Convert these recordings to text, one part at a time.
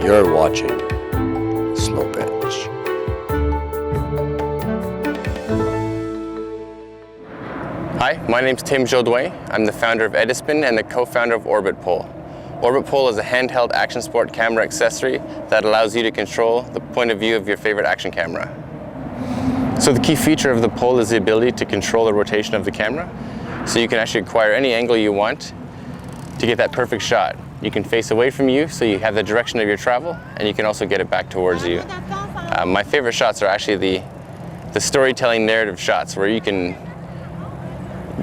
You're watching Slow Pitch. Hi, my name's Tim Jodoin. I'm the founder of Edispin and the co-founder of Orbit Pole. Orbit Pole is a handheld action sport camera accessory that allows you to control the point of view of your favorite action camera. So the key feature of the pole is the ability to control the rotation of the camera. So you can actually acquire any angle you want to get that perfect shot. You can face away from you so you have the direction of your travel, and you can also get it back towards you. My favorite shots are actually the storytelling narrative shots where you can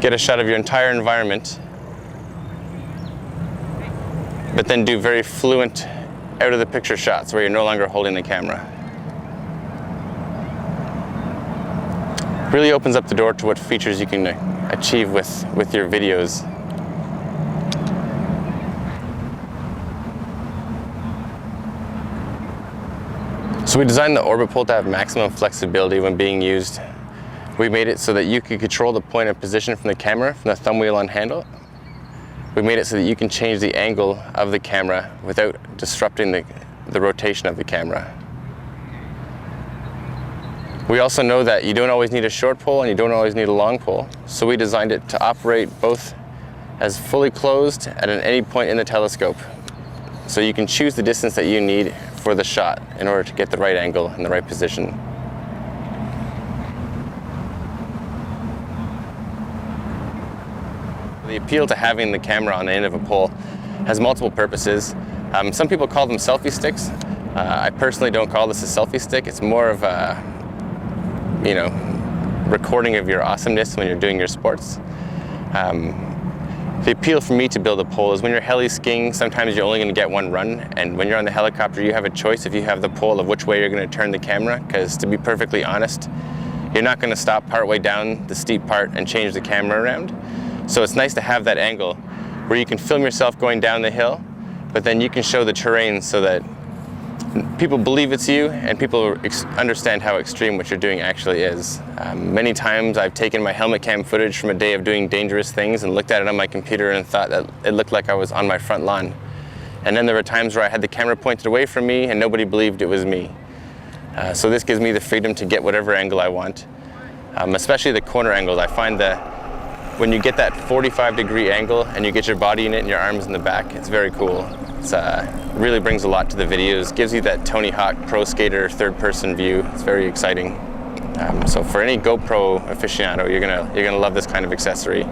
get a shot of your entire environment, but then do very fluent out of the picture shots where you're no longer holding the camera. Really opens up the door to what features you can achieve with your videos. So we designed the Orbit Pole to have maximum flexibility when being used. We made it so that you can control the point of position from the camera, from the thumb wheel on handle. We made it so that you can change the angle of the camera without disrupting the rotation of the camera. We also know that you don't always need a short pole and you don't always need a long pole, so we designed it to operate both as fully closed at any point in the telescope. So you can choose the distance that you need for the shot in order to get the right angle and the right position. The appeal to having the camera on the end of a pole has multiple purposes. Some people call them selfie sticks. I personally don't call this a selfie stick. It's more of a, recording of your awesomeness when you're doing your sports. The appeal for me to build a pole is when you're heli skiing, sometimes you're only going to get one run, and when you're on the helicopter you have a choice if you have the pole of which way you're going to turn the camera, because to be perfectly honest, you're not going to stop partway down the steep part and change the camera around. So it's nice to have that angle where you can film yourself going down the hill, but then you can show the terrain so that people believe it's you and people understand how extreme what you're doing actually is. Many times I've taken my helmet cam footage from a day of doing dangerous things and looked at it on my computer and thought that it looked like I was on my front lawn. And then there were times where I had the camera pointed away from me and nobody believed it was me. So this gives me the freedom to get whatever angle I want, especially the corner angles. I find that when you get that 45-degree angle and you get your body in it and your arms in the back, it's very cool. It really brings a lot to the videos, gives you that Tony Hawk pro skater third-person view. It's very exciting. So for any GoPro aficionado, you're gonna love this kind of accessory.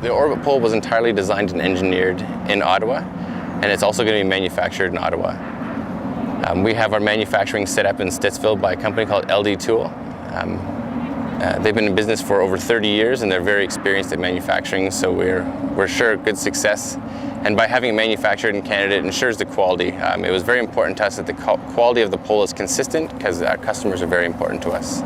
The Orbit Pole was entirely designed and engineered in Ottawa, and it's also going to be manufactured in Ottawa. We have our manufacturing set up in Stittsville by a company called LD Tool. They've been in business for over 30 years and they're very experienced at manufacturing, so we're sure of good success. And by having it manufactured in Canada, it ensures the quality. It was very important to us that the quality of the pole is consistent because our customers are very important to us.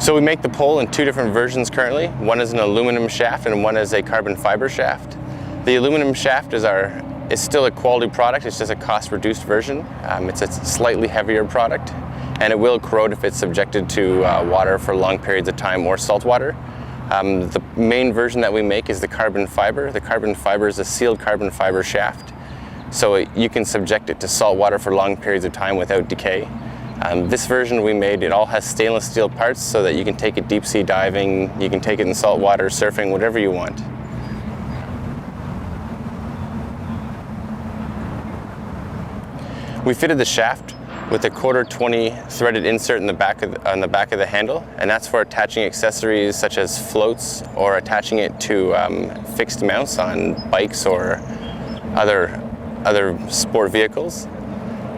So we make the pole in two different versions currently. One is an aluminum shaft and one is a carbon fiber shaft. The aluminum shaft is still a quality product, it's just a cost-reduced version. It's a slightly heavier product, and it will corrode if it's subjected to water for long periods of time or salt water. The main version that we make is the carbon fiber. The carbon fiber is a sealed carbon fiber shaft, so you can subject it to salt water for long periods of time without decay. This version we made, it all has stainless steel parts so that you can take it deep sea diving, you can take it in salt water, surfing, whatever you want. We fitted the shaft with a 1/4-20 threaded insert on the back of the handle, and that's for attaching accessories such as floats or attaching it to fixed mounts on bikes or other sport vehicles.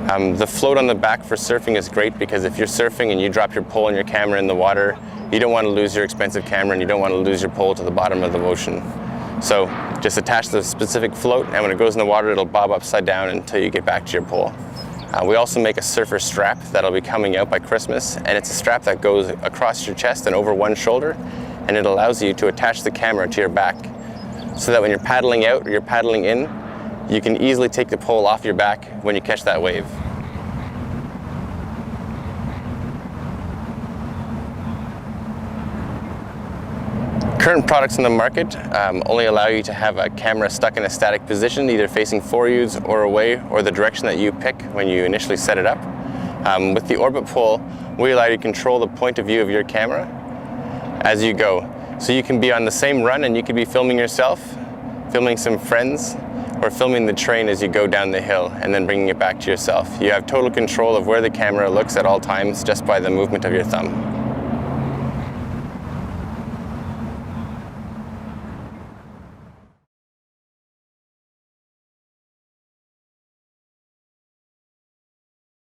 The float on the back for surfing is great because if you're surfing and you drop your pole and your camera in the water, you don't want to lose your expensive camera and you don't want to lose your pole to the bottom of the ocean. So just attach the specific float, and when it goes in the water, it'll bob upside down until you get back to your pole. We also make a surfer strap that'll be coming out by Christmas, and it's a strap that goes across your chest and over one shoulder, and it allows you to attach the camera to your back so that when you're paddling out or you're paddling in, you can easily take the pole off your back when you catch that wave. Current products in the market only allow you to have a camera stuck in a static position, either facing for you or away, or the direction that you pick when you initially set it up. With the Orbit pole, we allow you to control the point of view of your camera as you go. So you can be on the same run and you could be filming yourself, filming some friends, or filming the train as you go down the hill and then bringing it back to yourself. You have total control of where the camera looks at all times just by the movement of your thumb.